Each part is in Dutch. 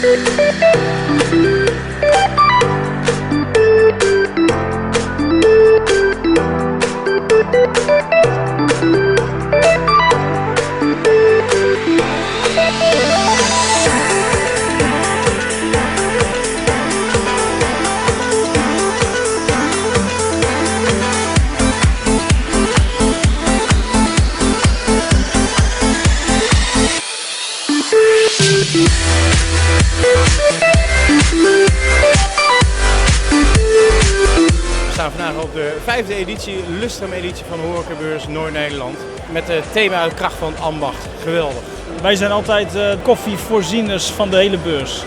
We staan vandaag op de 5e editie, lustrumeditie van Horecabeurs Noord Nederland. Met het thema kracht van Ambacht. Geweldig. Wij zijn altijd koffievoorzieners van de hele beurs.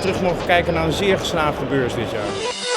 Terug mogen kijken naar een zeer geslaagde beurs dit jaar.